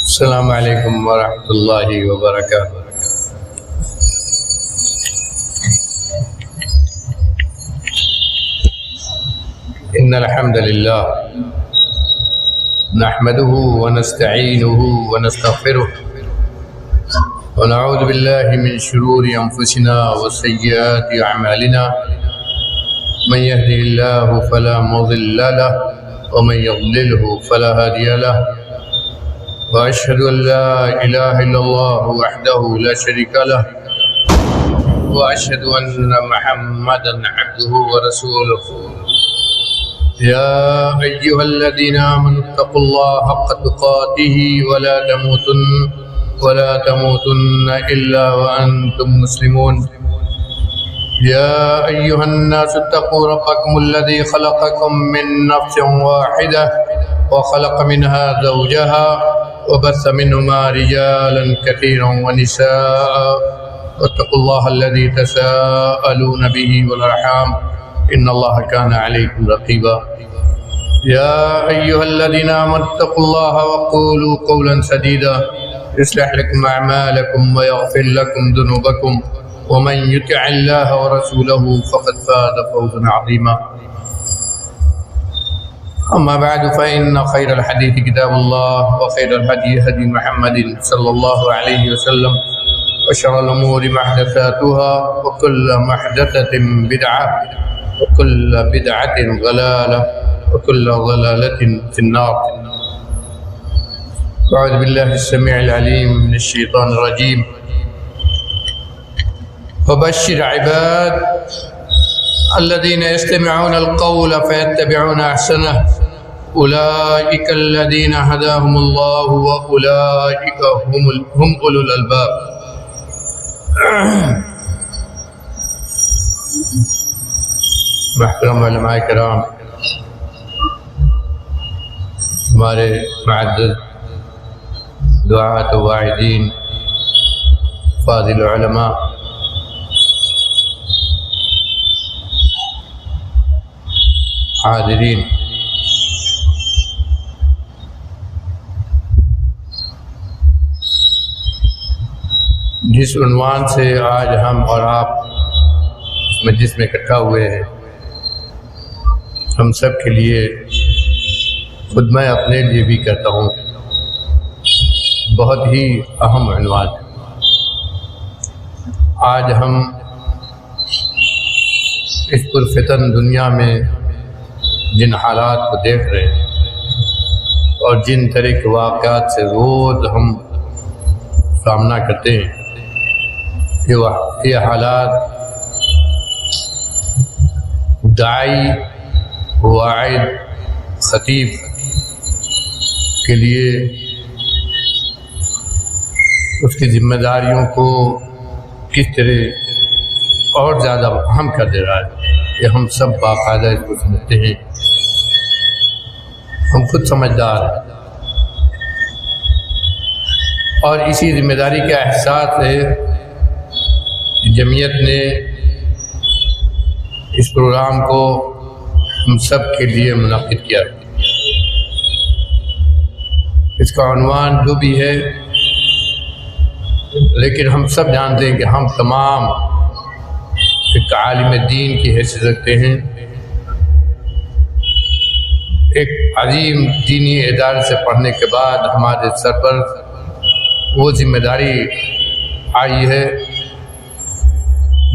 السلام علیکم ورحمۃ اللہ وبرکاتہ۔ ان الحمد للہ نحمده ونستعینه ونستغفره ونعوذ باللہ من شرور انفسنا وسیئات اعمالنا من يهده الله فلا مضل له ومن يضلله فلا هادي له وأشهد أن لا إله إلا الله وحده لا شريك له وأشهد أن محمدا عبده ورسوله يا أيها الذين آمنوا اتقوا الله حق تقاته ولا تموتن إلا وأنتم مسلمون يا أيها الناس اتقوا ربكم الذي خلقكم من نفس واحدة وخلق منها زوجها وبث منهما رجالا كثيرا ونساء واتقوا الله الذي تساءلون به والأرحام إن الله كان عليكم رقيبا يا أيها الذين آمنوا اتقوا الله وقولوا قولا سديدا يصلح لكم أعمالكم ويغفر لكم ذنوبكم ومن يطع الله ورسوله فقد فاز فوزا عظيما أما بعد فإن خير الحديث كتاب الله وخير الهدي هدي محمد صلى الله عليه وسلم وشر الأمور محدثاتها وكل محدثة بدعة وكل بدعة ضلالة وكل ضلالة في النار. أعوذ بالله السميع العليم من الشيطان الرجيم. فبشر عباد الذين يستمعون القول فيتبعون أحسنه أولئك الذين هداهم الله وأولئك هم أولو الألباب. محترم علماء کرام، ہمارے معزز دعاۃ و واعظین، فاضل علماء، حاضرین، جس عنوان سے آج ہم اور آپ اس مجلس میں اکٹھا ہوئے ہیں، ہم سب کے لیے، خود میں اپنے لیے بھی کہتا ہوں، بہت ہی اہم عنوان ہے۔ آج ہم اس پرفتن دنیا میں جن حالات کو دیکھ رہے ہیں اور جن طرح کے واقعات سے روز ہم سامنا کرتے ہیں، یہ حالات داعی، واعظ، خطیب کے لیے اس کی ذمہ داریوں کو کس طرح اور زیادہ اہم کر دے رہا ہے، یہ ہم سب باقاعدہ اس کو سمجھتے ہیں، ہم خود سمجھدار ہیں، اور اسی ذمہ داری کا احساس ہے جمعیت نے اس پروگرام کو ہم سب کے لیے منعقد کیا۔ اس کا عنوان جو بھی ہے، لیکن ہم سب جانتے ہیں کہ ہم تمام ایک عالم دین کی حیثیت رکھتے ہیں، ایک عظیم دینی ادارے سے پڑھنے کے بعد ہمارے سر پر وہ ذمہ داری آئی ہے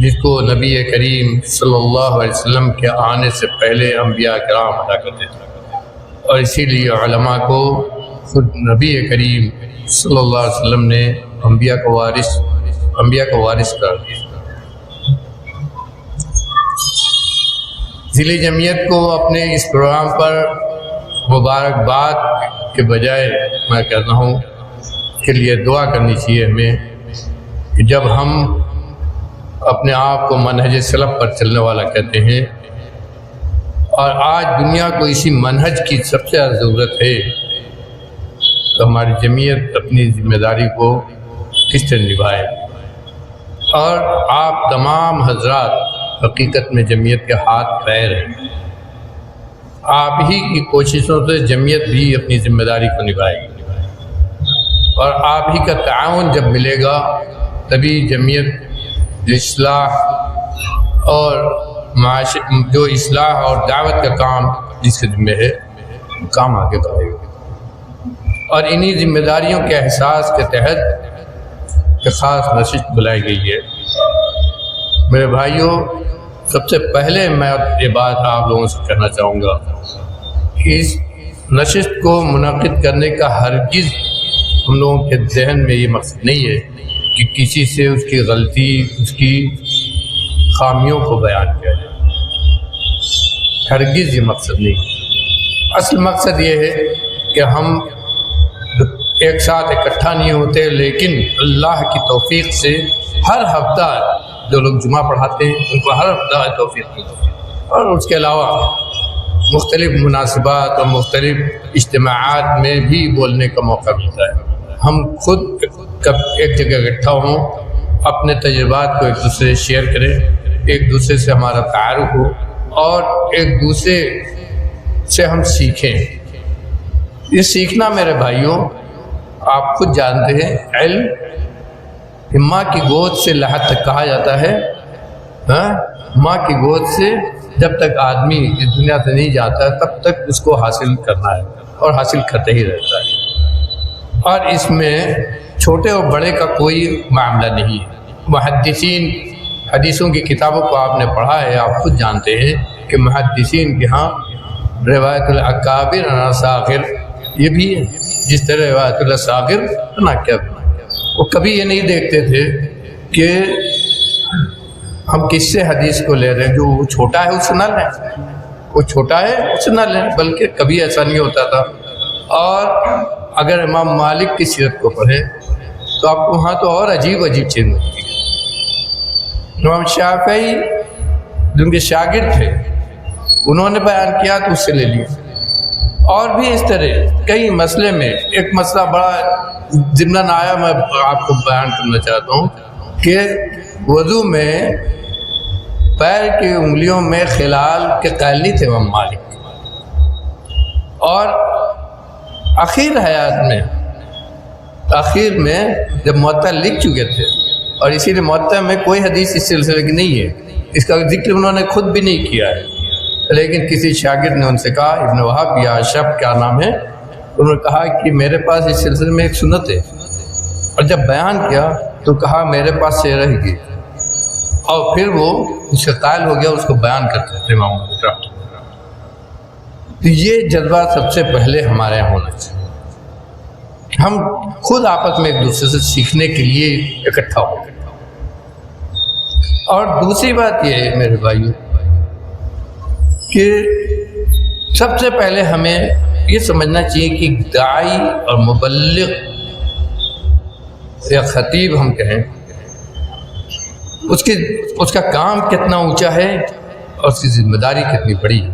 جس کو نبی کریم صلی اللہ علیہ وسلم کے آنے سے پہلے انبیاء کرام ادا کرتے تھے، اور اسی لیے علماء کو خود نبی کریم صلی اللہ علیہ وسلم نے انبیاء کو وارث کر دیا۔ ذیلی جمعیت کو اپنے اس پروگرام پر مبارکباد کے بجائے میں کہتا ہوں کے لیے دعا کرنی چاہیے ہمیں کہ جب ہم اپنے آپ کو منہج سلف پر چلنے والا کہتے ہیں، اور آج دنیا کو اسی منہج کی سب سے زیادہ ضرورت ہے، تو ہماری جمعیت اپنی ذمہ داری کو کس طرح نبھائے۔ اور آپ تمام حضرات حقیقت میں جمعیت کے ہاتھ پیر ہیں، آپ ہی کی کوششوں سے جمعیت بھی اپنی ذمہ داری کو نبھائے گی۔ اور آپ ہی کا تعاون جب ملے گا تبھی جمعیت اصلاح اور جو اصلاح اور دعوت کا کام جس کے ذمہ ہے کام آگے بڑھے گا۔ اور انہی ذمہ داریوں کے احساس کے تحت ایک خاص نشست بلائی گئی ہے۔ میرے بھائیوں، سب سے پہلے میں یہ بات آپ لوگوں سے کہنا چاہوں گا کہ اس نشست کو منعقد کرنے کا ہرگز ہم لوگوں کے ذہن میں یہ مقصد نہیں ہے کہ کسی سے اس کی غلطی، اس کی خامیوں کو بیان کیا جائے، ہرگز یہ مقصد نہیں۔ اصل مقصد یہ ہے کہ ہم ایک ساتھ اکٹھا نہیں ہوتے، لیکن اللہ کی توفیق سے ہر ہفتہ جو لوگ جمعہ پڑھاتے ہیں ان کو ہر ہفتہ توفیق ملتی ہے، اور اس کے علاوہ مختلف مناسبات اور مختلف اجتماعات میں بھی بولنے کا موقع ملتا ہے۔ ہم خود کب ایک جگہ اکٹھا ہوں، اپنے تجربات کو ایک دوسرے سے شیئر کریں، ایک دوسرے سے ہمارا تعارف ہو اور ایک دوسرے سے ہم سیکھیں۔ یہ سیکھنا میرے بھائیوں، آپ خود جانتے ہیں، علم ماں کی گود سے لحد تک کہا جاتا ہے۔ ماں کی گود سے جب تک آدمی اس دنیا سے نہیں جاتا تب تک اس کو حاصل کرنا ہے اور حاصل کرتے ہی رہتا ہے، اور اس میں چھوٹے اور بڑے کا کوئی معاملہ نہیں ہے۔ محدثین حدیثوں کی کتابوں کو آپ نے پڑھا ہے، آپ خود جانتے ہیں کہ محدثین کے ہاں روایت الاکابر انا صاغر یہ بھی ہے، جس طرح روایت الصاغر انا کبیر۔ وہ کبھی یہ نہیں دیکھتے تھے کہ ہم کس سے حدیث کو لے رہے ہیں، جو وہ چھوٹا ہے اس سے نہ لیں، وہ چھوٹا ہے اس سے نہ لیں، بلکہ کبھی ایسا نہیں ہوتا تھا۔ اور اگر امام مالک کی سیرت کو پڑھیں تو آپ کو وہاں تو اور عجیب عجیب چیز ملتی ہے۔ امام شافعی جن کے شاگرد تھے انہوں نے بیان کیا تو اس سے لے لیا، اور بھی اس طرح کئی مسئلے میں ایک مسئلہ بڑا ضمناً آیا، میں آپ کو بیان کرنا چاہتا ہوں کہ وضو میں پیر کی انگلیوں میں خلال کے قائل نہیں تھے امام مالک، اور آخر میں جب موطا لکھ چکے تھے، اور اسی لیے موطا میں کوئی حدیث اس سلسلے کی نہیں ہے، اس کا ذکر انہوں نے خود بھی نہیں کیا ہے، لیکن کسی شاگرد نے ان سے کہا، ابن وہب یا شب کیا نام ہے، انہوں نے کہا کہ میرے پاس اس سلسلے میں ایک سنت ہے، اور جب بیان کیا تو کہا میرے پاس سے رہ گئی، اور پھر وہ اس سے قائل ہو گیا، اس کو بیان کرتے تھے امام مالک۔ تو یہ جذبہ سب سے پہلے ہمارے یہاں ہونا چاہیے، ہم خود آپس میں ایک دوسرے سے سیکھنے کے لیے اکٹھا ہو۔ اور دوسری بات یہ ہے میرے بھائیوں کہ سب سے پہلے ہمیں یہ سمجھنا چاہیے کہ داعی اور مبلغ یا خطیب ہم کہیں، اس کا کام کتنا اونچا ہے اور اس کی ذمہ داری کتنی بڑی ہے۔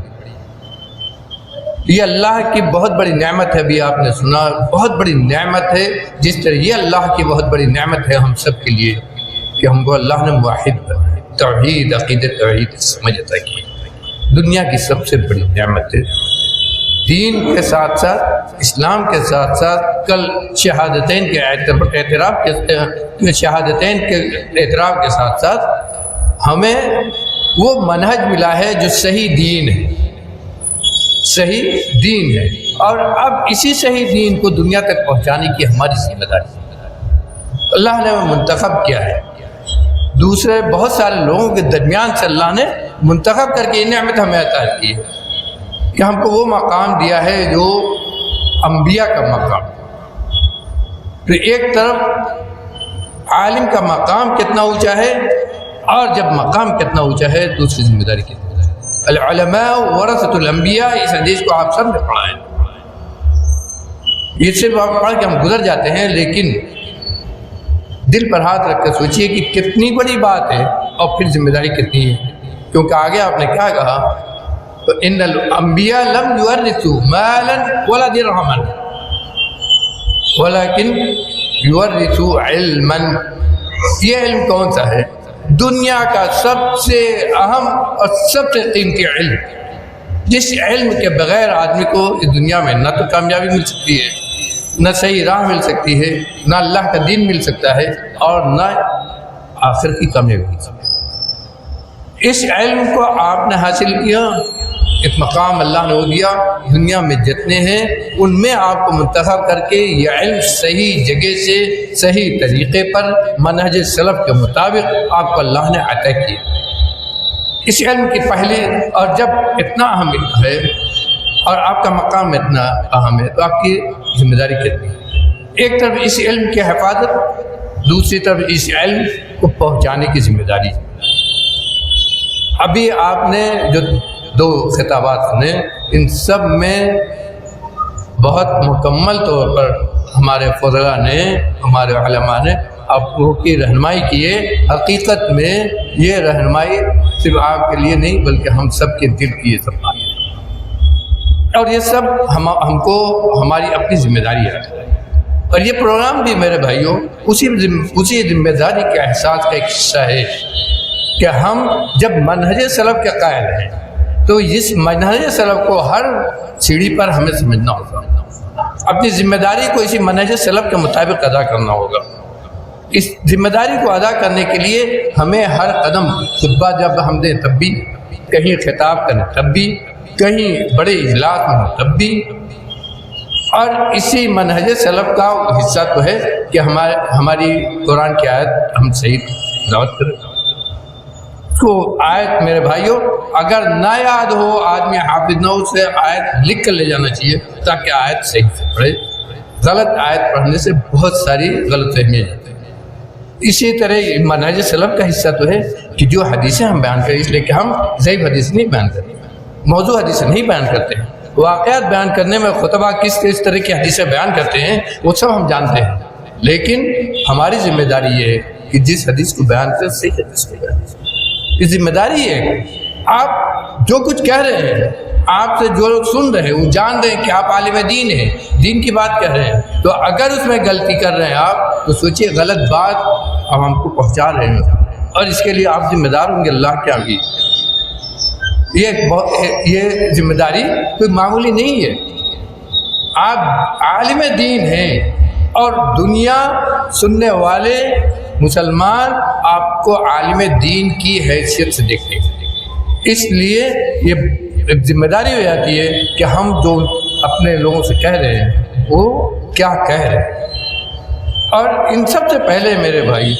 یہ اللہ کی بہت بڑی نعمت ہے، ابھی آپ نے سنا، بہت بڑی نعمت ہے، جس طرح یہ اللہ کی بہت بڑی نعمت ہے ہم سب کے لیے کہ ہم کو اللہ نے واحد بنایا، توحید، عقیدت توحید سمجھ عطا کی۔ دنیا کی سب سے بڑی نعمت ہے، دین کے ساتھ ساتھ، اسلام کے ساتھ ساتھ، کل شہادتین کے اعتراف کے ساتھ ساتھ ہمیں وہ منہج ملا ہے جو صحیح دین ہے، صحیح دین ہے، اور اب اسی صحیح دین کو دنیا تک پہنچانے کی ہماری ذمہ داری ہے۔ اللہ نے منتخب کیا ہے، دوسرے بہت سارے لوگوں کے درمیان سے اللہ نے منتخب کر کے یہ نعمت ہمیں عطا کی ہے کہ ہم کو وہ مقام دیا ہے جو انبیاء کا مقام۔ تو ایک طرف عالم کا مقام کتنا اونچا ہے، اور جب مقام کتنا اونچا ہے دوسری ذمہ داری کتنی ہے۔ العلماء ورثۃ الانبیاء، اس حدیث کو آپ سب نے پڑھا ہے، یہ صرف آپ پڑھ کے ہم گزر جاتے ہیں، لیکن دل پر ہاتھ رکھ کر سوچئے کہ کتنی بڑی بات ہے اور پھر ذمہ داری کتنی ہے، کیونکہ آگے آپ نے کیا کہا، تو ان الانبیاء لم یورثوا مالا ولا درہما ولکن یورثوا علما۔ یہ علم کون سا ہے؟ دنیا کا سب سے اہم اور سب سے قیمتی علم، جس علم کے بغیر آدمی کو اس دنیا میں نہ تو کامیابی مل سکتی ہے نہ صحیح راہ مل سکتی ہے، نہ اللہ کا دین مل سکتا ہے، اور نہ آخر کی کامیابی مل سکتی ہے۔ اس علم کو آپ نے حاصل کیا، ایک مقام اللہ نے وہ دیا، دنیا میں جتنے ہیں ان میں آپ کو منتخب کر کے یہ علم صحیح جگہ سے صحیح طریقے پر منہج سلف کے مطابق آپ کو اللہ نے عطا کیا۔ اس علم کی پہلی، اور جب اتنا اہم علم ہے اور آپ کا مقام اتنا اہم ہے تو آپ کی ذمہ داری کتنی ہے؟ ایک طرف اس علم کی حفاظت، دوسری طرف اس علم کو پہنچانے کی ذمہ داری۔ ابھی آپ نے جو 2 خطابات سنے، ان سب میں بہت مکمل طور پر ہمارے فضلاء نے، ہمارے علماء نے آپ کو کی رہنمائی کیے۔ حقیقت میں یہ رہنمائی صرف آپ کے لیے نہیں بلکہ ہم سب کے دل کی یہ سب بات ہے، اور یہ سب ہم کو ہماری اپنی ذمہ داری ہے۔ اور یہ پروگرام بھی میرے بھائیوں اسی ذمہ داری کے احساس کا ایک حصہ ہے کہ ہم جب منہج سلف کے قائل ہیں تو اس منہج سلف کو ہر سیڑھی پر ہمیں سمجھنا ہوگا، اپنی ذمہ داری کو اسی منہج سلف کے مطابق ادا کرنا ہوگا۔ اس ذمہ داری کو ادا کرنے کے لیے ہمیں ہر قدم، خطبہ جب ہم دیں تب بھی، کہیں خطاب کریں تب بھی، کہیں بڑے اجلاس میں ہوں تب بھی، اور اسی منہج سلف کا حصہ تو ہے کہ ہماری قرآن کی آیت ہم صحیح دعوت کریں۔ کو آیت میرے بھائیوں اگر نہ یاد ہو، آدمی حافظ نہ ہو، اسے آیت لکھ کر لے جانا چاہیے تاکہ آیت صحیح سے پڑھے۔ غلط آیت پڑھنے سے بہت ساری غلط فہمیاں جاتی ہیں۔ اسی طرح منہج سلف کا حصہ تو ہے کہ جو حدیثیں ہم بیان کریں، اس لیے کہ ہم ضعیف حدیث نہیں بیان کرتے، موضوع حدیثیں نہیں بیان کرتے ہیں، واقعات بیان کرنے میں خطبہ کس طرح کی حدیثیں بیان کرتے ہیں وہ سب ہم جانتے ہیں، لیکن ہماری ذمہ داری یہ ہے کہ جس حدیث کو بیان کریں صحیح حدیث کو بیان کریں۔ یہ ذمہ داری ہے۔ آپ جو کچھ کہہ رہے ہیں، آپ سے جو لوگ سن رہے ہیں وہ جان رہے ہیں کہ آپ عالم دین ہیں، دین کی بات کہہ رہے ہیں، تو اگر اس میں غلطی کر رہے ہیں آپ تو سوچئے غلط بات اب ہم کو پہنچا رہے ہیں، اور اس کے لیے آپ ذمہ دار ہوں گے اللہ کے آگے۔ یہ ذمہ داری کوئی معمولی نہیں ہے۔ آپ عالم دین ہیں اور دنیا سننے والے مسلمان آپ کو عالم دین کی حیثیت سے دیکھتے ہیں، اس لیے یہ ایک ذمہ داری ہو جاتی ہے کہ ہم جو اپنے لوگوں سے کہہ رہے ہیں وہ کیا کہہ رہے ہیں۔ اور ان سب سے پہلے میرے بھائی،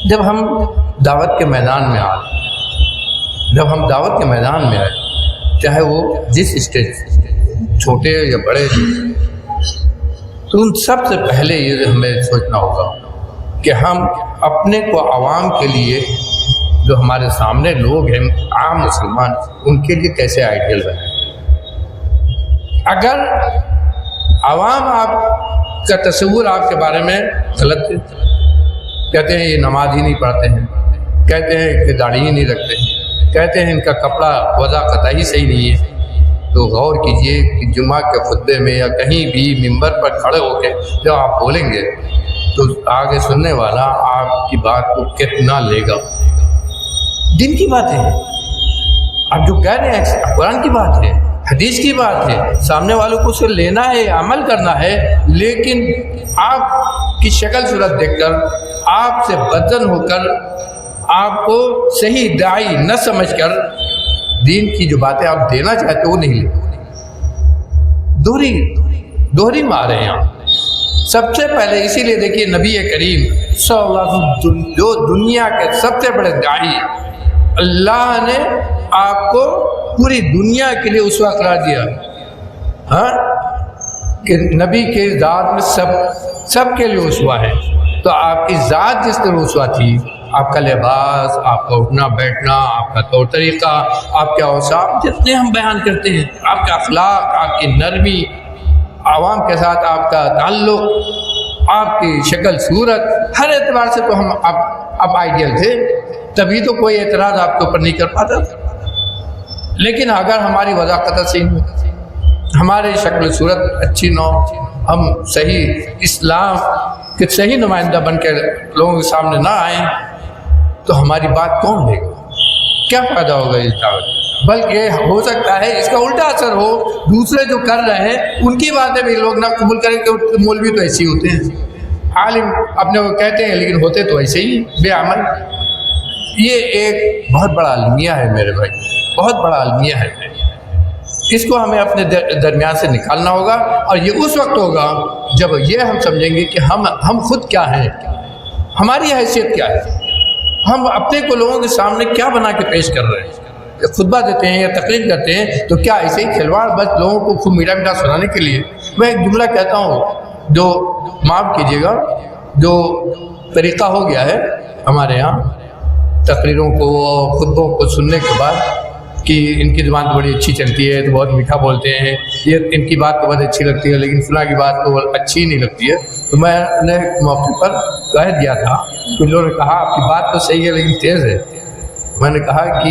جب ہم دعوت کے میدان میں آئے، چاہے وہ جس اسٹیج، چھوٹے یا بڑے، تو ان سب سے پہلے یہ ہمیں سوچنا ہوگا کہ ہم اپنے کو عوام کے لیے، جو ہمارے سامنے لوگ ہیں عام مسلمان، ان کے لیے کیسے آئیڈیل بنائیں۔ اگر عوام آپ کا تصور آپ کے بارے میں غلط ہے، کہتے ہیں یہ نماز ہی نہیں پڑھتے ہیں، کہتے ہیں کہ داڑھی ہی نہیں رکھتے ہیں، کہتے ہیں ان کا کپڑا وضع قطعی صحیح نہیں ہے، تو غور کیجئے کہ جمعہ کے خطبے میں یا کہیں بھی ممبر پر کھڑے ہو کے جب آپ بولیں گے تو آگے سننے والا آپ کی بات کو کتنا لے گا۔ دین کی بات ہے، آپ جو کہہ رہے ہیں قرآن کی بات ہے، حدیث کی بات ہے، سامنے والوں کو اسے لینا ہے، عمل کرنا ہے، لیکن آپ کی شکل صورت دیکھ کر، آپ سے بدزن ہو کر، آپ کو صحیح داعی نہ سمجھ کر دین کی جو باتیں آپ دینا چاہتے وہ نہیں لیتے۔ دوہری مارے ہیں آپ۔ سب سے پہلے اسی لیے دیکھیے نبی کریم صلی اللہ علیہ وسلم جو دنیا کے سب سے بڑے داعی، اللہ نے آپ کو پوری دنیا کے لیے اسوہ قرار دیا، ہاں کہ نبی کے ذات میں سب کے لیے اسوہ ہے۔ تو آپ کی ذات جس طرح اسوہ تھی، آپ کا لباس، آپ کا اٹھنا بیٹھنا، آپ کا طور طریقہ، آپ کے اوصاف جتنے ہم بیان کرتے ہیں، آپ کا اخلاق، آپ کی نرمی، عوام کے ساتھ آپ کا تعلق، آپ کی شکل صورت، ہر اعتبار سے تو ہم اب آئیڈیل تھے، تبھی تو کوئی اعتراض آپ کے اوپر نہیں کر پاتا۔ لیکن اگر ہماری وضاحت صحیح نہ ہو، ہماری شکل صورت اچھی نہ ہو، ہم صحیح اسلام کے صحیح نمائندہ بن کے لوگوں کے سامنے نہ آئیں، تو ہماری بات کون لے گا؟ کیا فائدہ ہوگا اس دعوت؟ بلکہ ہو سکتا ہے اس کا الٹا اثر ہو، دوسرے جو کر رہے ہیں ان کی باتیں بھی لوگ نہ قبول کریں کہ مولوی تو ایسے ہی ہوتے ہیں، عالم اپنے کو کہتے ہیں لیکن ہوتے تو ایسے ہی بے عمل۔ یہ ایک بہت بڑا المیہ ہے میرے بھائی، بہت بڑا المیہ ہے، اس کو ہمیں اپنے درمیان سے نکالنا ہوگا، اور یہ اس وقت ہوگا جب یہ ہم سمجھیں گے کہ ہم خود کیا ہیں، ہماری حیثیت کیا ہے، ہم اپنے کو لوگوں کے سامنے کیا بنا کے پیش کر رہے ہیں۔ خطبہ دیتے ہیں یا تقریر کرتے ہیں تو کیا ایسے ہی کھلواڑ بس لوگوں کو خوب میٹھا میٹھا سنانے کے لیے؟ میں ایک جملہ کہتا ہوں جو معاف کیجیے گا، جو طریقہ ہو گیا ہے ہمارے یہاں تقریروں کو خطبوں کو سننے کے بعد کہ ان کی زبان تو بڑی اچھی چلتی ہے، تو بہت میٹھا بولتے ہیں، یہ ان کی بات تو بہت اچھی لگتی ہے لیکن فلاں کی بات تو اچھی نہیں لگتی ہے۔ تو میں نے ایک موقع پر کہہ دیا تھا، کچھ لوگوں نے کہا آپ کی بات تو صحیح ہے لیکن تیز ہے۔ میں نے کہا کہ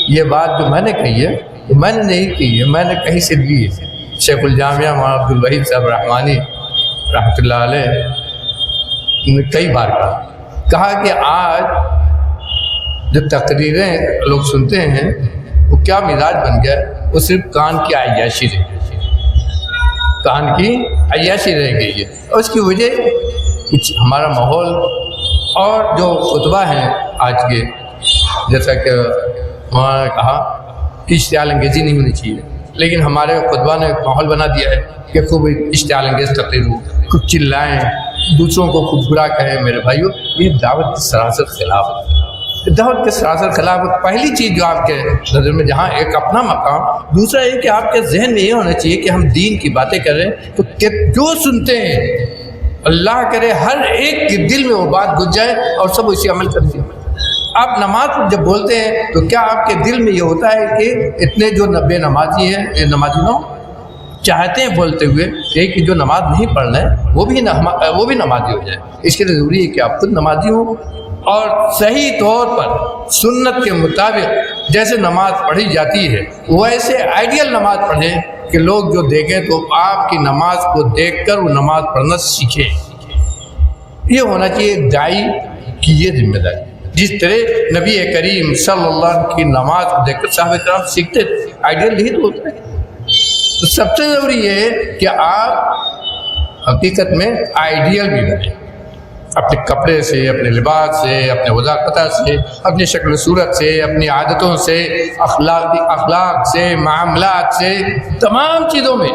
یہ بات جو میں نے کہی ہے تو میں نے نہیں کہی ہے، میں نے کہیں سے لی ہے۔ شیخ الجامعہ مولانا عبد الوحید صاحب رحمانی رحمۃ اللہ علیہ نے کئی بار کہا کہ آج جو تقریریں لوگ سنتے ہیں وہ کیا مزاج بن گیا، وہ صرف کان کی عیاشی رہ گئی، کان کی عیاشی رہ گئی ہے، اور اس کی وجہ کچھ ہمارا ماحول اور جو خطبہ ہیں آج کے، جیسا کہ انہوں نے کہا کہ اشتعال انگیزی نہیں ہونی چاہیے، لیکن ہمارے خطبہ نے ایک ماحول بنا دیا ہے کہ خوب اشتعال انگیز تقریر ہو، خوب چلائیں، دوسروں کو خوب برا کہیں۔ میرے بھائیو، یہ دعوت کی سراسر خلاف ہے، دعوت کے سراسر خلاف۔ پہلی چیز جو آپ کے نظر میں جہاں ایک اپنا مقام، دوسرا یہ کہ آپ کے ذہن میں یہ ہونا چاہیے کہ ہم دین کی باتیں کر رہے ہیں تو جو سنتے ہیں اللہ کرے ہر ایک کے دل میں وہ بات گھس جائے اور سب اسی عمل کرتے ہیں۔ آپ نماز جب بولتے ہیں تو کیا آپ کے دل میں یہ ہوتا ہے کہ اتنے جو بے نمازی ہیں، نمازی نو چاہتے ہیں بولتے ہوئے کہ جو نماز نہیں پڑھ رہے وہ بھی نمازی ہو جائے؟ اس کے لیے ضروری ہے کہ آپ خود نمازی ہوں اور صحیح طور پر سنت کے مطابق جیسے نماز پڑھی جاتی ہے ویسے آئیڈیل نماز پڑھیں کہ لوگ جو دیکھیں تو آپ کی نماز کو دیکھ کر وہ نماز پڑھنا سیکھیں۔ یہ ہونا چاہیے داعی کی یہ ذمہ داری، جس طرح نبی کریم صلی اللہ علیہ وسلم کی نماز کو دیکھ کر صحابہ کرام سیکھتے تھے، آئیڈیل نہیں تو ہوتا ہے۔ تو سب سے ضروری یہ ہے کہ آپ حقیقت میں آئیڈیل بھی بنیں، اپنے کپڑے سے، اپنے لباس سے، اپنے وضاقتہ سے، اپنی شکل و صورت سے، اپنی عادتوں سے، اخلاق سے، معاملات سے، تمام چیزوں میں۔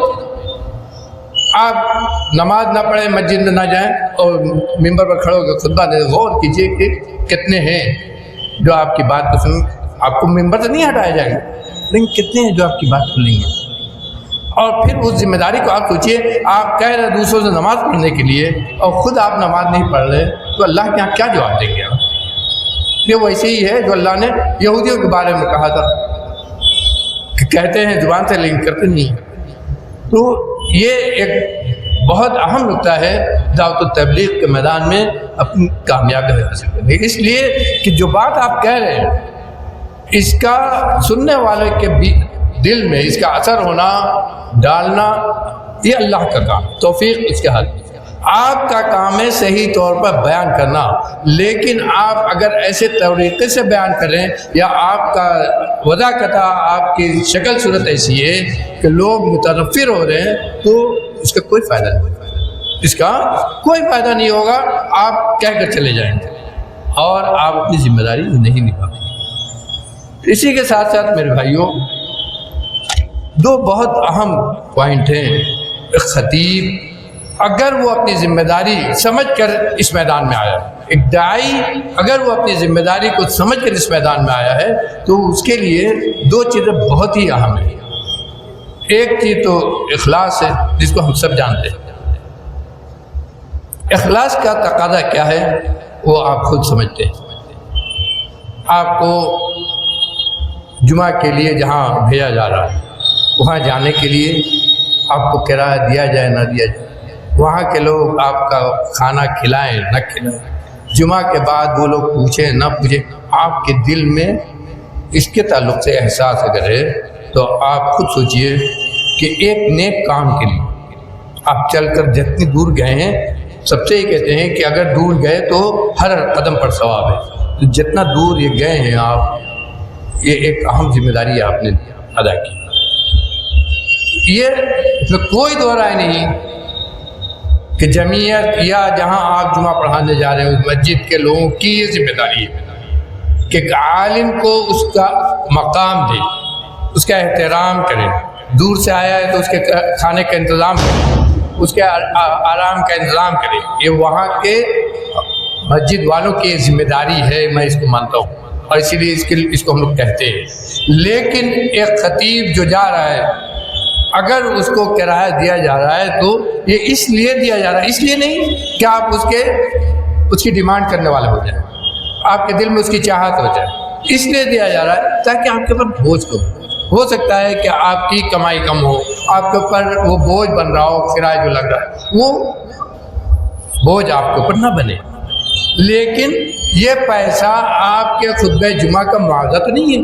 آپ نماز نہ پڑھیں، مسجد میں نہ جائیں اور ممبر پر کھڑے ہو کے خطبہ دیں، غور کیجئے کہ کتنے ہیں جو آپ کی بات کو سنیں۔ آپ کو ممبر سے نہیں ہٹایا جائے گا لیکن کتنے ہیں جو آپ کی بات سنیں گے؟ اور پھر اس ذمہ داری کو آپ سوچئے، آپ کہہ رہے دوسروں سے نماز پڑھنے کے لیے اور خود آپ نماز نہیں پڑھ رہے تو اللہ کے یہاں کیا جواب دیں گے آپ؟ یہ ویسے ہی ہے جو اللہ نے یہودیوں کے بارے میں کہا تھا کہ کہتے ہیں زبان سے لیکن کرتے نہیں۔ تو یہ ایک بہت اہم نقطہ ہے دعوت و تبلیغ کے میدان میں اپنی کامیابی حاصل کرنے، اس لیے کہ جو بات آپ کہہ رہے ہیں اس کا سننے والے کے دل میں اس کا اثر ہونا، ڈالنا، یہ اللہ کا کام، توفیق اس کے ہاتھ میں۔ آپ کا کام ہے صحیح طور پر بیان کرنا، لیکن آپ اگر ایسے طریقے سے بیان کریں یا آپ کا وضاحت، آپ کی شکل صورت ایسی ہے کہ لوگ متنفر ہو رہے ہیں تو اس کا کوئی فائدہ نہیں، اس کا کوئی فائدہ نہیں ہوگا۔ آپ کہہ کر چلے جائیں گے اور آپ اپنی ذمہ داری نہیں نبھائیں گے۔ اسی کے ساتھ ساتھ میرے بھائیوں، دو بہت اہم پوائنٹ ہیں۔ ایک خطیب اگر وہ اپنی ذمہ داری سمجھ کر اس میدان میں آیا ہے، ایک داعی اگر وہ اپنی ذمہ داری کو سمجھ کر اس میدان میں آیا ہے تو اس کے لیے دو چیزیں بہت ہی اہم ہیں۔ ایک چیز تو اخلاص ہے جس کو ہم سب جانتے ہیں۔ اخلاص کا تقاضا کیا ہے وہ آپ خود سمجھتے ہیں۔ آپ کو جمعہ کے لیے جہاں بھیجا جا رہا ہے وہاں جانے کے لیے آپ کو کرایہ دیا جائے نہ دیا جائے، وہاں کے لوگ آپ کا کھانا کھلائیں نہ کھلائیں، جمعہ کے بعد وہ لوگ پوچھیں نہ پوچھیں، آپ کے دل میں اس کے تعلق سے احساس اگر ہے تو آپ خود سوچئے کہ ایک نیک کام کے لیے آپ چل کر جتنی دور گئے ہیں، سب سے یہ کہتے ہیں کہ اگر دور گئے تو ہر قدم پر ثواب ہے، تو جتنا دور یہ گئے ہیں آپ یہ ایک اہم ذمہ داری آپ نے ادا کی. یہ اس میں کوئی دو رائے نہیں کہ جمعیت یا جہاں آپ جمعہ پڑھانے جا رہے ہیں اس مسجد کے لوگوں کی یہ ذمہ داری ہے کہ ایک عالم کو اس کا مقام دے، اس کا احترام کرے. دور سے آیا ہے تو اس کے کھانے کا انتظام کرے، اس کے آرام کا انتظام کرے. یہ وہاں کے مسجد والوں کی ذمہ داری ہے، میں اس کو مانتا ہوں، اور اسی لیے اس کو ہم لوگ کہتے ہیں. لیکن ایک خطیب جو جا رہا ہے، اگر اس کو کرایہ دیا جا رہا ہے تو یہ اس لیے دیا جا رہا ہے، اس لیے نہیں کہ آپ اس کی ڈیمانڈ کرنے والے ہو جائیں، آپ کے دل میں اس کی چاہت ہو جائے. اس لیے دیا جا رہا ہے تاکہ آپ کے اوپر بوجھ کم ہو سکتا ہے کہ آپ کی کمائی کم ہو، آپ کے اوپر وہ بوجھ بن رہا ہو، کرایہ جو لگ رہا ہے وہ بوجھ آپ کے اوپر نہ بنے. لیکن یہ پیسہ آپ کے خطبہ جمعہ کا معاوضہ تو نہیں ہے.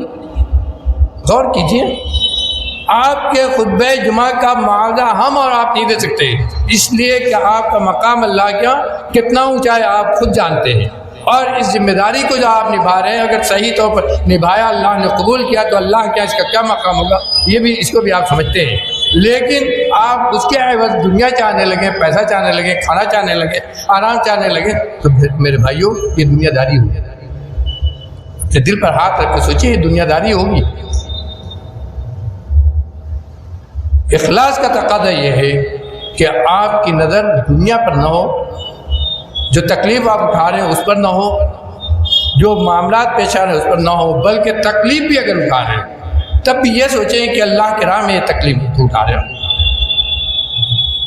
غور کیجیے، آپ کے خطبہ جمعہ کا معاوضہ ہم اور آپ نہیں دے سکتے، اس لیے کہ آپ کا مقام اللہ کیا کتنا اونچا ہے آپ خود جانتے ہیں. اور اس ذمہ داری کو جو آپ نبھا رہے ہیں، اگر صحیح طور پر نبھایا، اللہ نے قبول کیا، تو اللہ کیا اس کا کیا مقام ہوگا، اس کو بھی آپ سمجھتے ہیں. لیکن آپ اس کے عوض دنیا چاہنے لگے، پیسہ چاہنے لگے، کھانا چاہنے لگے، آرام چاہنے لگے، تو میرے بھائیوں یہ دنیا داری ہوگی. اپنے دل پر ہاتھ رکھ کے سوچیے، یہ دنیا داری ہوگی. اخلاص کا تقاضا یہ ہے کہ آپ کی نظر دنیا پر نہ ہو، جو تکلیف آپ اٹھا رہے ہیں اس پر نہ ہو، جو معاملات پیش آ رہے ہیں اس پر نہ ہو، بلکہ تکلیف بھی اگر اٹھا رہے ہیں تب بھی یہ سوچیں کہ اللہ کے راہ میں یہ تکلیف اٹھا رہے ہیں.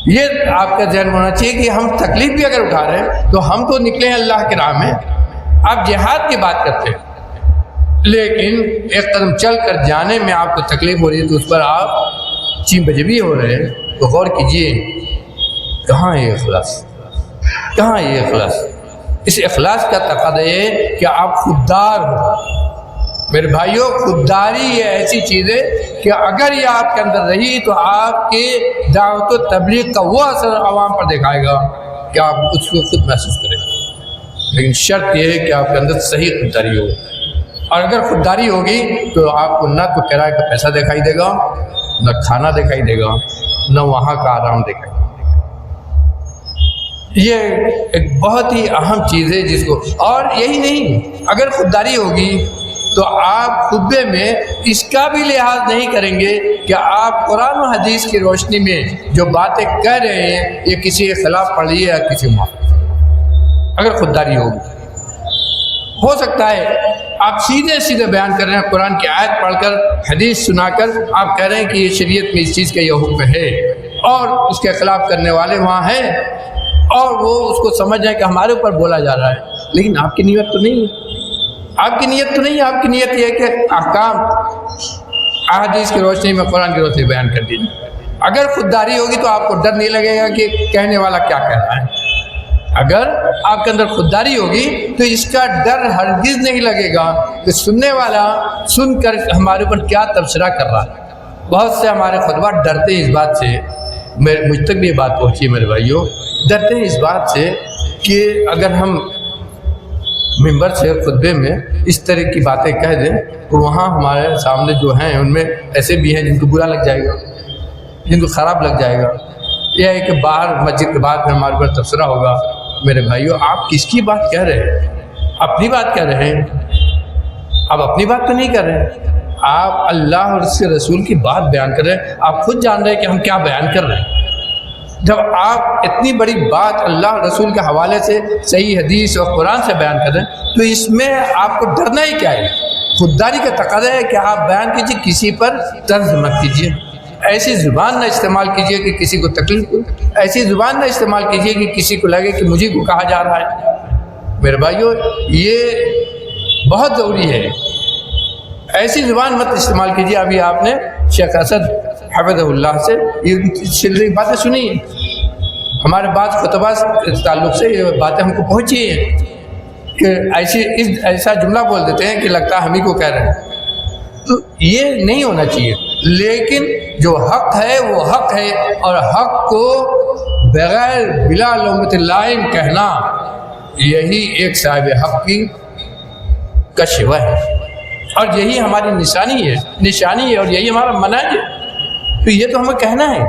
یہ آپ کا ذہن ہونا چاہیے کہ ہم تکلیف بھی اگر اٹھا رہے ہیں تو ہم تو نکلے ہیں اللہ کے راہ میں. آپ جہاد کی بات کرتے ہیں، لیکن ایک قدم چل کر جانے میں آپ کو تکلیف ہو رہی ہے تو اس پر آپ چین بجبی ہو رہے ہیں. تو غور کیجئے، کہاں ہے اخلاص، کہاں یہ اخلاص؟ اس اخلاص کا تقاضا ہے کہ آپ خوددار ہو. میرے بھائیوں، خودداری یہ ایسی چیز ہے کہ اگر یہ آپ کے اندر رہی تو آپ کے دعوت و تبلیغ کا وہ اثر عوام پر دکھائے گا کہ آپ اس کو خود محسوس کریں گے. لیکن شرط یہ ہے کہ آپ کے اندر صحیح خودداری ہو. اور اگر خودداری ہوگی تو آپ کو نہ تو کرایہ کا پیسہ دکھائی دے گا، نہ کھانا دکھائی دے گا، نہ وہاں کا آرام دکھائی دے گا. یہ ایک بہت ہی اہم چیز ہے جس کو، اور یہی نہیں، اگر خودداری ہوگی تو آپ خطبے میں اس کا بھی لحاظ نہیں کریں گے کہ آپ قرآن و حدیث کی روشنی میں جو باتیں کہہ رہے ہیں یہ کسی کے خلاف پڑھ رہی ہے یا کسی معاف. اگر خودداری ہوگی، ہو سکتا ہے آپ سیدھے سیدھے بیان کر رہے ہیں، قرآن کی آیت پڑھ کر، حدیث سنا کر آپ کہہ رہے ہیں کہ یہ شریعت میں اس چیز کا یہ حکم ہے، اور اس کے خلاف کرنے والے وہاں ہیں اور وہ اس کو سمجھ جائیں کہ ہمارے اوپر بولا جا رہا ہے. لیکن آپ کی نیت تو نہیں ہے، آپ کی نیت تو نہیں ہے. آپ کی نیت یہ ہے کہ احکام احادیث کی روشنی میں، قرآن کی روشنی بیان کر دیجیے. اگر خودداری ہوگی تو آپ کو ڈر نہیں لگے گا کہ کہنے والا کیا کہہ رہا ہے. اگر آپ کے اندر خودداری ہوگی تو اس کا ڈر ہرگز نہیں لگے گا کہ سننے والا سن کر ہمارے اوپر کیا تبصرہ کر رہا ہے. بہت سے ہمارے خطبہ ڈرتے ہیں اس بات سے، مجھ تک بھی یہ بات پہنچی ہے میرے بھائیوں، ڈرتے ہیں اس بات سے کہ اگر ہم ممبر سے خطبے میں اس طرح کی باتیں کہہ دیں تو وہاں ہمارے سامنے جو ہیں ان میں ایسے بھی ہیں جن کو برا لگ جائے گا، جن کو خراب لگ جائے گا. یہ ہے کہ باہر مسجد کے بعد میں ہمارے پر تبصرہ ہوگا. میرے بھائیوں، آپ کس کی بات کہہ رہے ہیں؟ اپنی بات کہہ رہے ہیں؟ آپ اپنی بات تو نہیں کر رہے ہیں، آپ اللہ اور اس کے رسول کی بات بیان کر رہے ہیں. آپ خود جان رہے ہیں کہ ہم کیا بیان کر رہے ہیں. جب آپ اتنی بڑی بات اللہ اور رسول کے حوالے سے صحیح حدیث اور قرآن سے بیان کر رہے ہیں تو اس میں آپ کو ڈرنا ہی کیا ہے؟ خودداری کا تقاضا ہے کہ آپ بیان کیجیے، کسی پر طنز مت کیجیے، ایسی زبان نہ استعمال کیجیے کہ کسی کو تکلیف ہو، ایسی زبان نہ استعمال کیجیے کہ کسی کو لگے کہ مجھے کو کہا جا رہا ہے. میرے بھائیوں، یہ بہت ضروری ہے. ایسی زبان مت استعمال کیجیے. ابھی آپ نے شیخ اسد حفظہ اللہ سے یہ سلسلے باتیں سنی ہیں. ہمارے بعض خطبہ کے تعلق سے یہ باتیں ہم کو پہنچی ہیں کہ ایسا جملہ بول دیتے ہیں کہ لگتا ہے ہم ہی کو کہہ رہے ہیں. تو یہ نہیں ہونا چاہیے. لیکن جو حق ہے وہ حق ہے، اور حق کو بغیر بلا لومۃ لائم کہنا یہی ایک صاحب حق کی کا شیوا ہے. اور یہی ہماری نشانی ہے اور یہی ہمارا منہج ہے. تو یہ تو ہمیں کہنا ہے،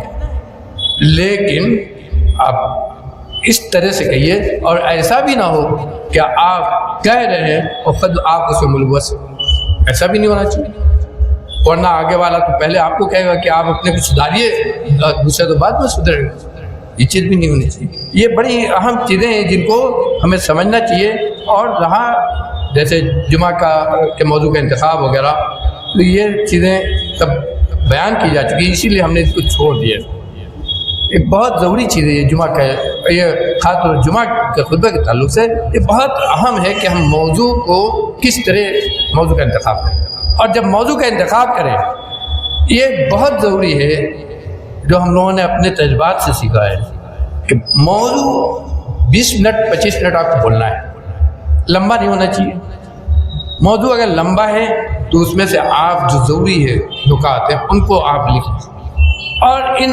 لیکن آپ اس طرح سے کہیے اور ایسا بھی نہ ہو کہ آپ کہہ رہے ہیں اور خود آپ اس میں ملوث، ایسا بھی نہیں ہونا چاہیے. ورنہ آگے والا تو پہلے آپ کو کہے گا کہ آپ اپنے کو سدھاریے، دوسرے تو بعد میں سدھرے گا. یہ چیز بھی نہیں ہونی چاہیے. یہ بڑی اہم چیزیں ہیں جن کو ہمیں سمجھنا چاہیے. اور رہا جیسے جمعہ کے موضوع کا انتخاب وغیرہ، تو یہ چیزیں سب بیان کی جا چکی، اسی لیے ہم نے اس کو چھوڑ دیا. ایک بہت ضروری چیز ہے یہ جمعہ کا، یہ خاص طور جمعہ کے خطبے کے تعلق سے یہ بہت اہم ہے کہ ہم موضوع کو کس طرح موضوع کا انتخاب کریں. اور جب موضوع کا انتخاب کریں، یہ بہت ضروری ہے جو ہم لوگوں نے اپنے تجربات سے سیکھا ہے کہ موضوع 20 منٹ 25 منٹ آپ کو بولنا ہے، لمبا نہیں ہونا چاہیے. موضوع اگر لمبا ہے تو اس میں سے آپ جو ضروری ہے نکات ہیں ان کو آپ لکھیں، اور ان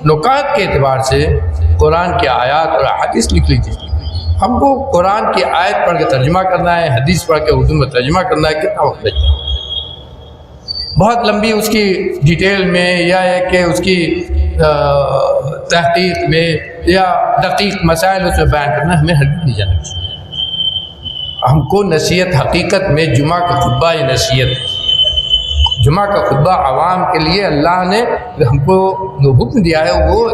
نکات کے اعتبار سے قرآن کی آیات اور حدیث لکھ لیجیے. ہم کو قرآن کی آیت پڑھ کے ترجمہ کرنا ہے، حدیث پڑھ کے اردو میں ترجمہ کرنا ہے، کتنا وقت لگتا ہے؟ بہت لمبی اس کی ڈیٹیل میں یا کہ اس کی تحقیق میں یا دقیق مسائل اس میں بیان کرنا ہمیں ہرگز نہیں جانا چاہیے. ہم کو نصیحت حقیقت میں جمعہ کا خطبہ یا نصیحت، جمعہ کا خطبہ عوام کے لیے اللہ نے ہم کو جو حکم دیا ہے وہ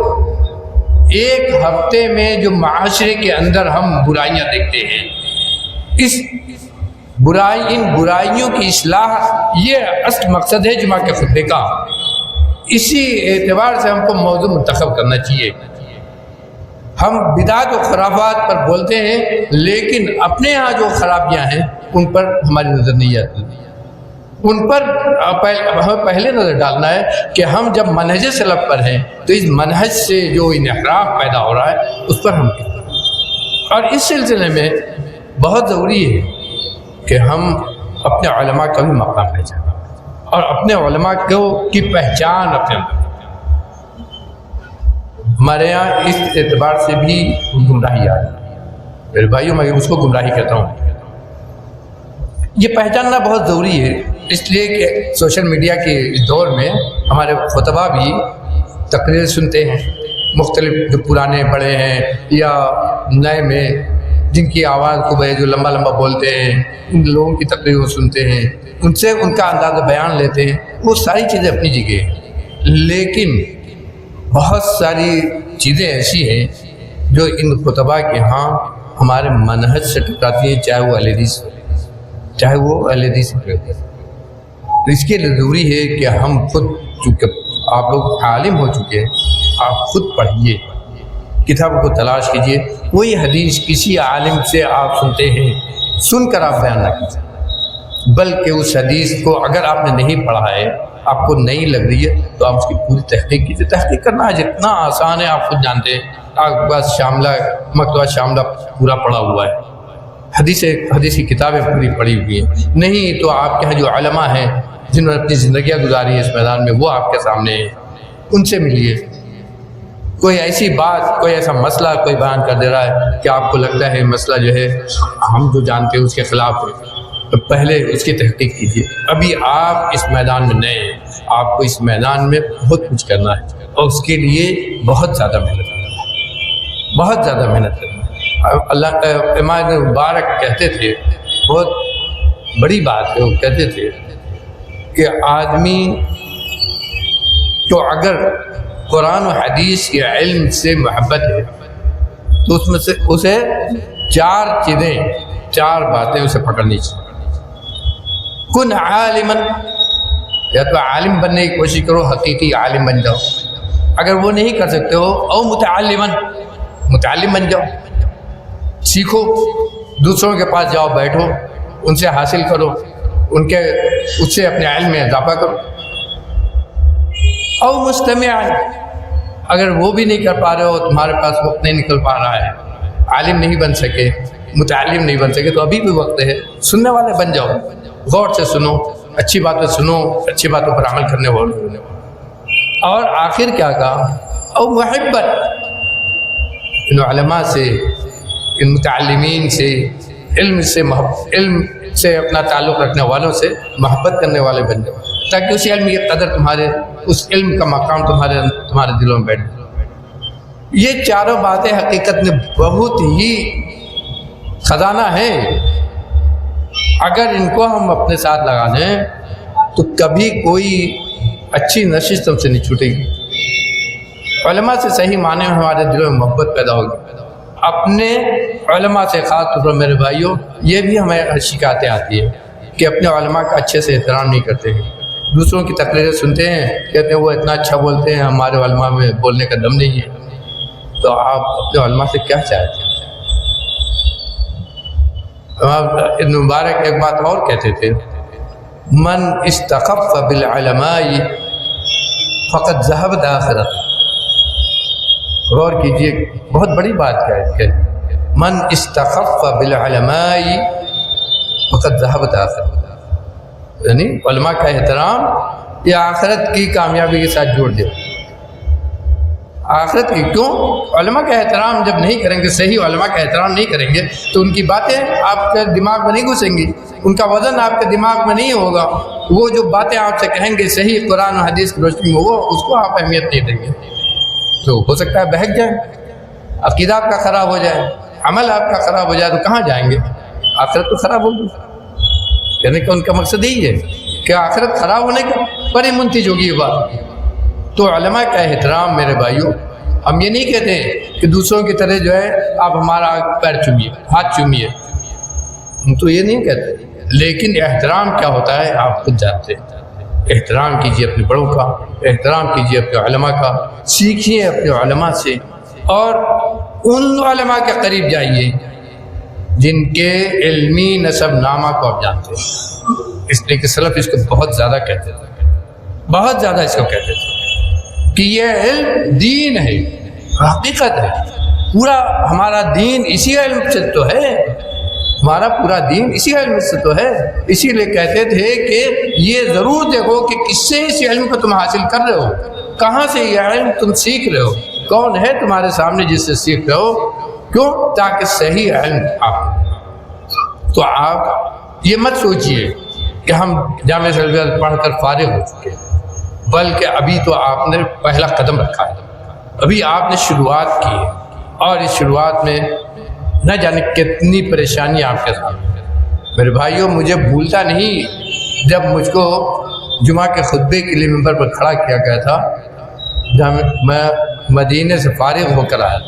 ایک ہفتے میں جو معاشرے کے اندر ہم برائیاں دیکھتے ہیں، اس ان برائیوں کی اصلاح یہ اصل مقصد ہے جمعہ کے خطبے کا. اسی اعتبار سے ہم کو موضوع منتخب کرنا چاہیے. ہم بدعت و خرافات پر بولتے ہیں لیکن اپنے یہاں جو خرابیاں ہیں ان پر ہماری نظر نہیں آتی. ان پر ہمیں پہلے نظر ڈالنا ہے کہ ہم جب منہج سلف پر ہیں تو اس منہج سے جو انحراف پیدا ہو رہا ہے اس پر ہم، اور اس سلسلے میں بہت ضروری ہے کہ ہم اپنے علماء کا بھی مقام پہچانیں اور اپنے علماء کی پہچان اپنے اندر. ہمارے یہاں اس اعتبار سے بھی گمراہی آ رہی ہے. میرے بھائیوں میں اس کو گمراہی کہتا ہوں. یہ پہچاننا بہت ضروری ہے، اس لیے کہ سوشل میڈیا کے دور میں ہمارے خطبہ بھی تقریر سنتے ہیں، مختلف جو پرانے بڑے ہیں یا نئے میں جن کی آواز کو جو لمبا لمبا بولتے ہیں، ان لوگوں کی تقریروں سنتے ہیں، ان سے ان کا انداز بیان لیتے ہیں. وہ ساری چیزیں اپنی جگہ ہیں، لیکن بہت ساری چیزیں ایسی ہیں جو ان خطبہ کے ہاں ہمارے منہج سے ٹکراتی ہیں، چاہے وہ اہل حدیث سے. اس کے لیے ضروری ہے کہ ہم خود، چونکہ آپ لوگ عالم ہو چکے ہیں، آپ خود پڑھیے، کتابوں کو تلاش کیجیے. وہی حدیث کسی عالم سے آپ سنتے ہیں، سن کر آپ بیان نہ کیجیے، بلکہ اس حدیث کو اگر آپ نے نہیں پڑھا ہے، آپ کو نہیں لگ رہی ہے، تو آپ اس کی پوری تحقیق کیجیے. تحقیق کرنا جتنا آسان ہے آپ خود جانتے ہیں. آپ کے پاس مکتبہ شاملہ پورا پڑھا ہوا ہے، حدیث کی کتابیں پوری پڑھی ہوئی ہیں. نہیں تو آپ کے یہاں جو علماء ہیں جنہوں نے اپنی زندگیاں گزاری ہیں اس میدان میں، وہ آپ کے سامنے ہیں، ان سے ملیے. کوئی ایسی بات، کوئی ایسا مسئلہ کوئی بیان کر دے رہا ہے کہ آپ کو لگتا ہے مسئلہ جو ہے ہم جو جانتے ہیں اس کے خلاف ہے، تو پہلے اس کی تحقیق کیجیے. ابھی آپ اس میدان میں نئے ہیں، آپ کو اس میدان میں بہت کچھ کرنا ہے اور اس کے لیے بہت زیادہ محنت کرنا ہے، بہت زیادہ محنت کرنا ہے. اللہ امام مبارک کہتے تھے، بہت بڑی بات ہے، وہ کہتے تھے کہ آدمی تو اگر قرآن و حدیث کے علم سے محبت ہے تو اس میں سے اسے چار باتیں اسے پکڑنی چاہیے. کن عالمن، یا تو عالم بننے کی کوشش کرو، حقیقی عالم بن جاؤ. اگر وہ نہیں کر سکتے ہو، او متعلم بن جاؤ، سیکھو، دوسروں کے پاس جاؤ، بیٹھو، ان سے حاصل کرو، اس سے اپنے علم میں اضافہ کرو. او مستمعا، اگر وہ بھی نہیں کر پا رہے ہو، تمہارے پاس وقت نہیں نکل پا رہا ہے، عالم نہیں بن سکے، متعلم نہیں بن سکے، تو ابھی بھی وقت ہے، سننے والے بن جاؤ، غور سے سنو، اچھی باتیں سنو، اچھی باتوں پر عمل کرنے والے. اور آخر کیا کہا؟ او محبت، ان علماء سے، ان متعلمین سے، علم سے اپنا تعلق رکھنے والوں سے محبت کرنے والے بن جاؤ، تاکہ اسی علم کی قدر تمہارے، اس علم کا مقام تمہارے دلوں میں بیٹھ جائے۔ یہ چاروں باتیں حقیقت میں بہت ہی خزانہ ہیں، اگر ان کو ہم اپنے ساتھ لگا دیں تو کبھی کوئی اچھی نشست ہم سے نہیں چھوٹے گی۔ علماء سے صحیح معنی میں ہمارے دلوں میں محبت پیدا ہوگی، اپنے علماء سے، خاص طور پر میرے بھائیوں یہ بھی ہمیں شکایتیں آتی ہیں کہ اپنے علماء کا اچھے سے احترام نہیں کرتے ہیں، دوسروں کی تقریریں سنتے ہیں، کہتے ہیں وہ اتنا اچھا بولتے ہیں، ہمارے علماء میں بولنے کا دم نہیں ہے۔ تو آپ اپنے علماء سے کیا چاہتے ہیں؟ ابن مبارک ایک بات اور کہتے تھے، من استخف بالعلماء فقد ذهبت آخرت۔ غور کیجئے، بہت بڑی بات ہے، من استخف بالعلماء فقد ذهبت آخرت، یعنی علماء کا احترام یہ آخرت کی کامیابی کے ساتھ جوڑ دے۔ آخرت کی کیوں؟ علماء کا احترام جب نہیں کریں گے، صحیح علماء کا احترام نہیں کریں گے تو ان کی باتیں آپ کے دماغ میں نہیں گھسیں گی، ان کا وزن آپ کے دماغ میں نہیں ہوگا، وہ جو باتیں آپ سے کہیں گے صحیح قرآن و حدیث کی روشنی میں وہ اس کو آپ اہمیت نہیں دیں گے، تو ہو سکتا ہے بہک جائیں، عقیدہ آپ کا خراب ہو جائے، عمل آپ کا خراب ہو جائے، تو کہاں جائیں گے؟ آخرت تو خراب ہوگی۔ یعنی کہ ان کا مقصد یہی ہے کہ آخرت خراب ہونے پر ہی منتج ہوگی یہ بات۔ تو علماء کا احترام میرے بھائیوں، ہم یہ نہیں کہتے کہ دوسروں کی طرح جو ہے آپ ہمارا پیر چومیے، ہاتھ چومیے، ہم تو یہ نہیں کہتے، لیکن احترام کیا ہوتا ہے آپ خود جانتے ہیں۔ احترام کیجیے اپنے بڑوں کا، احترام کیجیے اپنے علماء کا، سیکھیے اپنے علماء سے، اور ان علماء کے قریب جائیے جن کے علمی نسب نامہ کو آپ جانتے ہیں۔ اس لیے کہ سلف اس کو بہت زیادہ کہتے تھے، بہت زیادہ اس کو کہتے تھے کہ یہ علم دین ہے، حقیقت ہے، پورا ہمارا دین اسی علم سے تو ہے، ہمارا پورا دین اسی علم سے تو ہے۔ اسی لیے کہتے تھے کہ یہ ضرور دیکھو کہ کس سے اس علم کو تم حاصل کر رہے ہو، کہاں سے یہ علم تم سیکھ رہے ہو، کون ہے تمہارے سامنے جس سے سیکھ رہے ہو، کیوں؟ تاکہ صحیح علم آپ۔ تو آپ یہ مت سوچئے کہ ہم جامعہ سلفیہ پڑھ کر فارغ ہو چکے ہیں، بلکہ ابھی تو آپ نے پہلا قدم رکھا ہے، ابھی آپ نے شروعات کی ہے، اور اس شروعات میں نہ جانے کتنی پریشانی آپ کے ساتھ۔ میرے بھائیوں مجھے بھولتا نہیں جب مجھ کو جمعہ کے خطبے کے لیے ممبر پر کھڑا کیا گیا تھا، جب میں مدینے سے فارغ ہو کر آیا،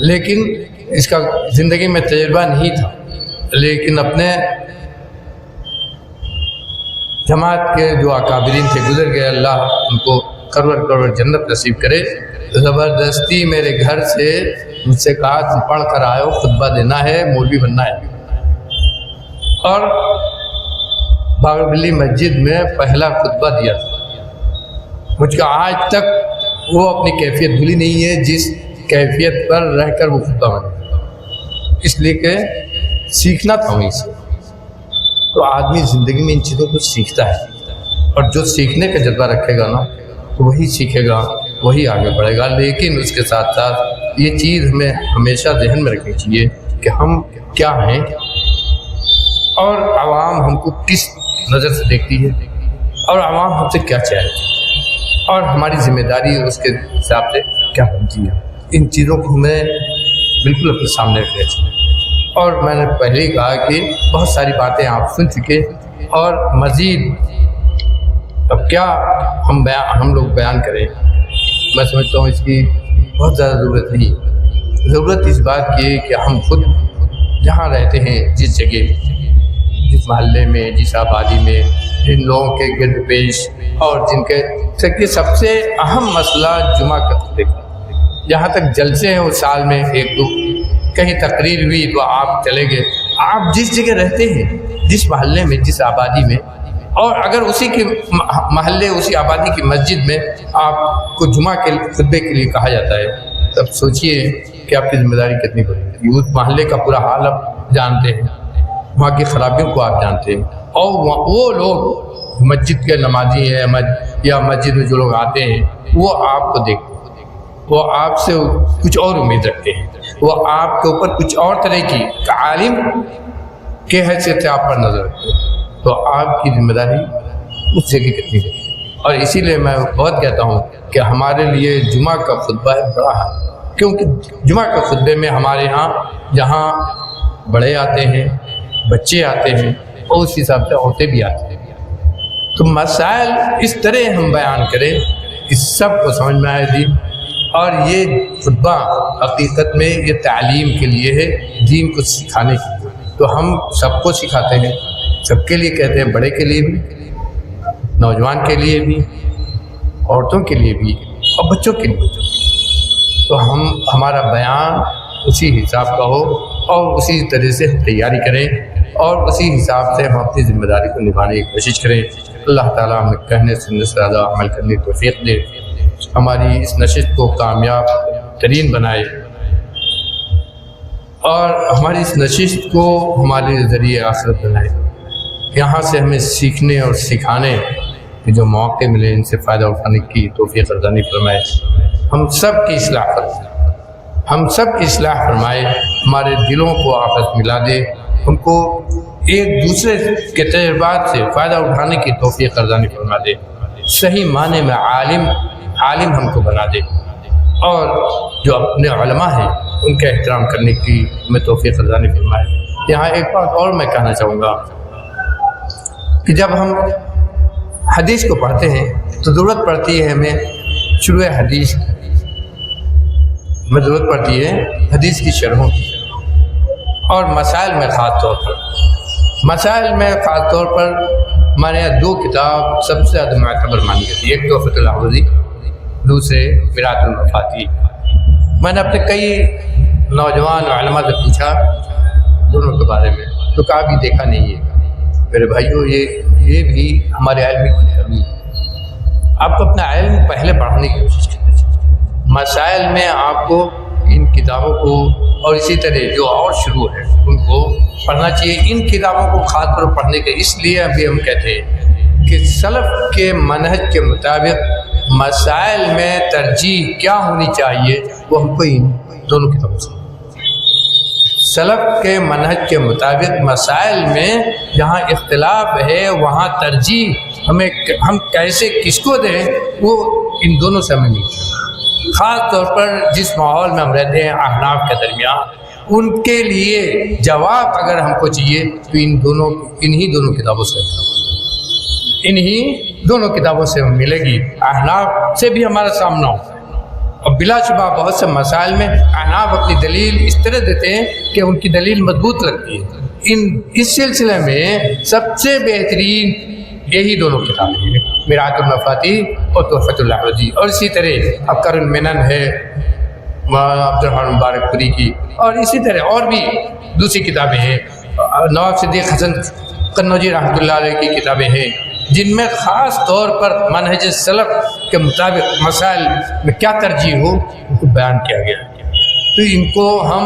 لیکن اس کا زندگی میں تجربہ نہیں تھا، لیکن اپنے جماعت کے جو اکابرین تھے گزر گئے، اللہ ان کو کرور جنت نصیب کرے، زبردستی میرے گھر سے مجھ سے کہا تم پڑھ کر آئے ہو، خطبہ دینا ہے، مولوی بننا ہے، اور باغ بلی مسجد میں پہلا خطبہ دیا تھا۔ مجھ کا آج تک وہ اپنی کیفیت بھولی نہیں ہے جس کیفیت پر رہ کر وہ خطبہ بنا، اس لیے کہ سیکھنا تھا وہیں سے۔ تو آدمی زندگی میں ان چیزوں کو سیکھتا ہے، اور جو سیکھنے کا جذبہ رکھے گا نا تو وہی سیکھے گا، وہی آگے بڑھے گا۔ لیکن اس کے ساتھ ساتھ یہ چیز ہمیں ہمیشہ ذہن میں رکھنی چاہیے کہ ہم کیا ہیں، اور عوام ہم کو کس نظر سے دیکھتی ہے، اور عوام ہم سے کیا چاہتی ہے، اور ہماری ذمہ داری اس کے حساب سے کیا بنتی ہے۔ ان چیزوں کو ہمیں بالکل اپنے سامنے رکھنا چاہیے۔ اور میں نے پہلے ہی کہا کہ بہت ساری باتیں آپ سن چکے، اور مزید اب کیا ہم لوگ بیان کریں، میں سمجھتا ہوں اس کی بہت زیادہ ضرورت نہیں۔ ضرورت اس بات کی ہے کہ ہم خود جہاں رہتے ہیں، جس جگہ، جس محلے میں، جس آبادی میں، جن لوگوں کے گرد پیش، اور جن کے سب سے اہم مسئلہ جمعہ کا خطبے کا، جہاں تک جلسے ہیں اس سال میں ایک دو، کہیں تقریر ہوئی تو آپ چلے گئے، آپ جس جگہ رہتے ہیں، جس محلے میں، جس آبادی میں، اور اگر اسی کے محلے، اسی آبادی کی مسجد میں آپ کو جمعہ کے خطبے کے لیے کہا جاتا ہے، تب سوچئے کہ آپ کی ذمہ داری کتنی بڑی ہے۔ اس محلے کا پورا حال آپ جانتے ہیں، وہاں کی خرابیوں کو آپ جانتے ہیں، اور وہ لوگ مسجد کے نمازی ہیں یا مسجد میں جو لوگ آتے ہیں، وہ آپ کو دیکھتے ہیں، وہ آپ سے کچھ اور امید رکھتے ہیں، وہ آپ کے اوپر کچھ اور طرح کی عالم کے حیثیت سے آپ پر نظر رکھتے ہیں، تو آپ کی ذمہ داری اس جگہ کتنی ہے۔ اور اسی لیے میں بہت کہتا ہوں کہ ہمارے لیے جمعہ کا خطبہ بڑا ہے، کیونکہ جمعہ کے خطبے میں ہمارے ہاں جہاں بڑے آتے ہیں، بچے آتے ہیں، اور اس حساب سے عورتیں بھی آتی ہیں، تو مسائل اس طرح ہم بیان کریں کہ سب کو سمجھ میں آئے دین۔ اور یہ خطبہ حقیقت میں یہ تعلیم کے لیے ہے، دین کو سکھانے کے لیے، تو ہم سب کو سکھاتے ہیں، سب کے لیے کہتے ہیں، بڑے کے لیے بھی، نوجوان کے لیے بھی، عورتوں کے لیے بھی، اور بچوں کے لیے بھی۔ تو ہمارا بیان اسی حساب کا ہو اور اسی طرح سے تیاری کریں اور اسی حساب سے ہم اپنی ذمہ داری کو نبھانے کی کوشش کریں۔ اللہ تعالیٰ ہمیں کہنے سننے سے زیادہ عمل کرنے کی توفیق دے، ہماری اس نشست کو کامیاب ترین بنائے، اور ہماری اس نشست کو ہمارے ذریعے آخرت بنائے۔ یہاں سے ہمیں سیکھنے اور سکھانے کے جو موقع ملے ان سے فائدہ اٹھانے کی توفیق عطا فرمائے۔ ہم سب کی اصلاح فرمائے، ہم سب کی اصلاح فرمائے، ہمارے دلوں کو آپس ملا دے، ان کو ایک دوسرے کے تجربات سے فائدہ اٹھانے کی توفیق عطا فرما دے، صحیح معنی میں عالم ہم کو بنا دے، اور جو اپنے علماء ہیں ان کا احترام کرنے کی ہمیں توفیق عطا فرمائے۔ یہاں ایک بات اور میں کہنا چاہوں گا کہ جب ہم حدیث کو پڑھتے ہیں تو ضرورت پڑتی ہے ہمیں شروع حدیث میں، ضرورت پڑتی ہے حدیث کی شرحوں کی، اور مسائل میں خاص طور پر ہمارے یہاں دو کتاب سب سے زیادہ معتبر مانی جاتی ہے، ایک تحفۃ الاحوذی، دوسرے میراث المفاتیح۔ میں نے اپنے کئی نوجوان علماء سے پوچھا دونوں کے بارے میں، تو کہا بھی دیکھا نہیں ہے۔ میرے بھائیوں، یہ بھی ہمارے علم کی کمی ہے۔ آپ کو اپنا علم پہلے پڑھنے کی کوشش کرنی چاہیے، مسائل میں آپ کو ان کتابوں کو اور اسی طرح جو اور شروع ہے ان کو پڑھنا چاہیے۔ ان کتابوں کو خاص طور پر پڑھنے کے اس لیے ابھی ہم کہتے ہیں کہ سلف کے منہج کے مطابق مسائل میں ترجیح کیا ہونی چاہیے وہ ہم کو ان دونوں کتابوں سے، سلف کے منہج کے مطابق مسائل میں جہاں اختلاف ہے وہاں ترجیح ہم کیسے کس کو دیں وہ ان دونوں سے ہمیں ملتی ہے۔ خاص طور پر جس ماحول میں ہم رہتے ہیں احناف کے درمیان، ان کے لیے جواب اگر ہم کو چاہیے تو انہی دونوں کتابوں سے ملے گی۔ احناف سے بھی ہمارا سامنا ہوتا ہے، اور بلا شبہ بہت سے مسائل میں احناف اپنی دلیل اس طرح دیتے ہیں کہ ان کی دلیل مضبوط لگتی ہے۔ اس سلسلے میں سب سے بہترین یہی دونوں کتابیں ہیں، میراث المفاتیح اور تحفۃ الاحوذی، اور اسی طرح ابکار المنن ہے عبد الرحمن مبارک پوری کی، اور اسی طرح اور بھی دوسری کتابیں ہیں، نواب صدیق حسن قنوجی رحمۃ اللہ علیہ کی کتابیں ہیں، جن میں خاص طور پر منہج سلف کے مطابق مسائل میں کیا ترجیح ہو ان کو بیان کیا گیا ہے۔ تو ان کو ہم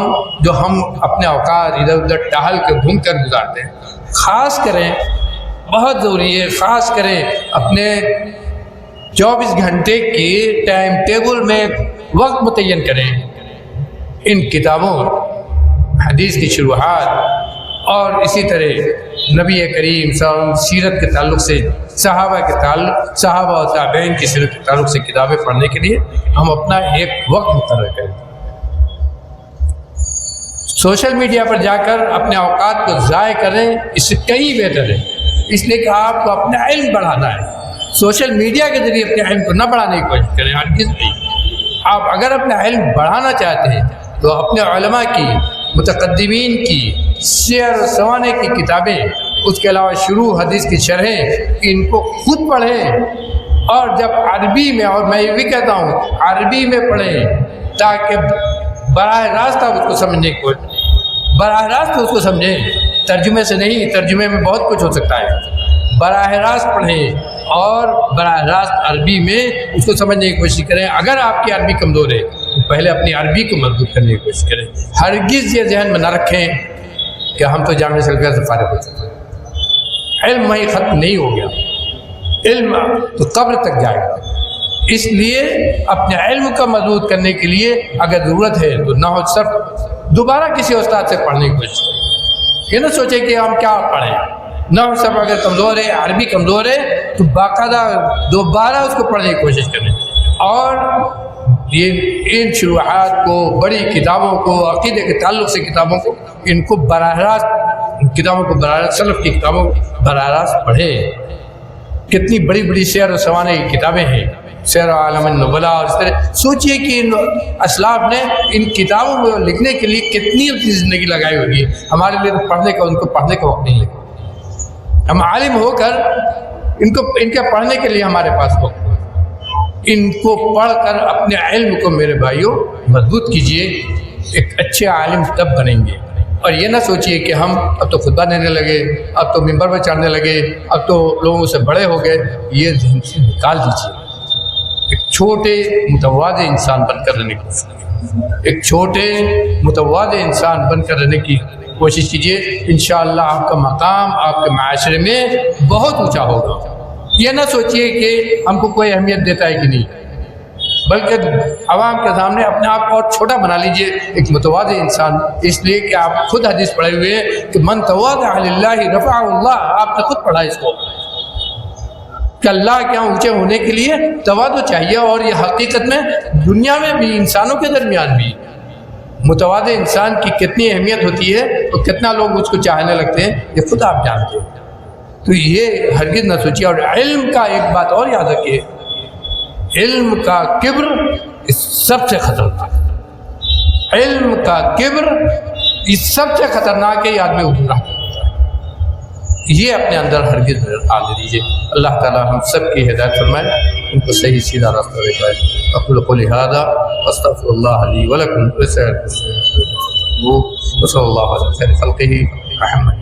اپنے اوقات ادھر ادھر ٹہل کے گھوم کر گزارتے ہیں، خاص کریں، بہت ضروری ہے، خاص کریں اپنے 24 گھنٹے کی ٹائم ٹیبل میں وقت متعین کریں، ان کتابوں حدیث کی شروحات اور اسی طرح نبی کریم صلی اللہ علیہ وسلم سیرت کے تعلق سے صحابہ و تابعین کی سیرت کے تعلق سے کتابیں پڑھنے کے لیے ہم اپنا ایک وقت مقرر کریں۔ سوشل میڈیا پر جا کر اپنے اوقات کو ضائع کریں اس سے کئی بہتر ہے، اس لیے کہ آپ کو اپنا علم بڑھانا ہے۔ سوشل میڈیا کے ذریعے اپنے علم کو نہ بڑھانے کی کوشش کریں، ہرگز نہیں۔ آپ اگر اپنا علم بڑھانا چاہتے ہیں تو اپنے علماء کی، متقدمین کی سیر و سوانح کی کتابیں، اس کے علاوہ شروع حدیث کی شرحیں، ان کو خود پڑھیں، اور جب عربی میں، اور میں یہ بھی کہتا ہوں عربی میں پڑھیں تاکہ براہ راست آپ اس کو سمجھنے کی براہ راست اس کو سمجھیں، ترجمے سے نہیں۔ ترجمے میں بہت کچھ ہو سکتا ہے، براہ راست پڑھیں اور براہ راست عربی میں اس کو سمجھنے کی کوشش کریں۔ اگر آپ کی عربی کمزور ہے تو پہلے اپنی عربی کو مضبوط کرنے کی کوشش کریں۔ ہرگز یہ ذہن میں نہ رکھیں کہ ہم تو جامعہ سلفیہ سے فارغ ہو چکے ہیں، علم وہیں ختم نہیں ہو گیا، علم تو قبر تک جائے گا۔ اس لیے اپنے علم کا مضبوط کرنے کے لیے اگر ضرورت ہے تو نحو صرف دوبارہ کسی استاد سے پڑھنے کی کوشش کریں، یہ نہ سوچے کہ ہم کیا پڑھیں، نحو سب اگر کمزور ہے، عربی کمزور ہے تو باقاعدہ دوبارہ اس کو پڑھنے کی کوشش کریں، اور یہ ان شروحات کو، بڑی کتابوں کو، عقیدے کے تعلق سے کتابوں کو، ان کو براہ راست، کتابوں کو براہ راست، سلف کی کتابوں کو براہ راست پڑھیں۔ کتنی بڑی بڑی سیر و سوانح کی کتابیں ہیں، سیر عالم النبلاء، اور اس طرح سوچئے کہ ان اسلاف نے ان کتابوں کو لکھنے کے لیے کتنی اپنی زندگی لگائی ہوگی۔ ہمارے لیے تو پڑھنے کا، ان کو پڑھنے کا وقت نہیں ہے، ہم عالم ہو کر ان کے پڑھنے کے لیے ہمارے پاس وقت۔ ان کو پڑھ کر اپنے علم کو میرے بھائیوں مضبوط کیجئے، ایک اچھے عالم تب بنیں گے۔ اور یہ نہ سوچئے کہ ہم اب تو خطبہ دینے لگے، اب تو ممبر پہ چڑھنے لگے، اب تو لوگوں سے بڑے ہو گئے، یہ ذہن سے نکال دیجئے۔ ایک چھوٹے متواضع انسان بن کر رہنے کی کوشش کیجیے، ایک چھوٹے متواضع انسان بن کر رہنے کی کوشش کیجیے، انشاءاللہ آپ کا مقام آپ کے معاشرے میں بہت اونچا ہوگا۔ یہ نہ سوچئے کہ ہم کو کوئی اہمیت دیتا ہے کہ نہیں، بلکہ عوام کے سامنے اپنے آپ کو اور چھوٹا بنا لیجئے، ایک متواضع انسان، اس لیے کہ آپ خود حدیث پڑھے ہوئے ہیں کہ من تواضع للہ رفعہ اللہ، آپ نے خود پڑھا اس کو کہ اللہ کے یہاں اونچے ہونے کے لیے تواضع چاہیے، اور یہ حقیقت میں دنیا میں بھی، انسانوں کے درمیان بھی متواضع انسان کی کتنی اہمیت ہوتی ہے اور کتنا لوگ اس کو چاہنے لگتے ہیں، یہ خود آپ جانتے ہیں۔ تو یہ ہرگز نہ سوچیے۔ اور علم کا ایک بات اور یاد رکھیے، علم کا کبر اس سب سے خطرناک، علم کا کبر اس سب سے خطرناک ہے، یہ آدمی گمراہ کرتا ہے، یہ اپنے اندر ہرگز آنے دیجیے۔ اللہ تعالی ہم سب کی ہدایت فرمائے، ان کو صحیح سیدھا راستہ دکھائے۔ اقول قولی ھذا واستغفر اللہ لی ولکم ولسائر المسلمین، وصلی اللہ علی خیر خلقہ محمد۔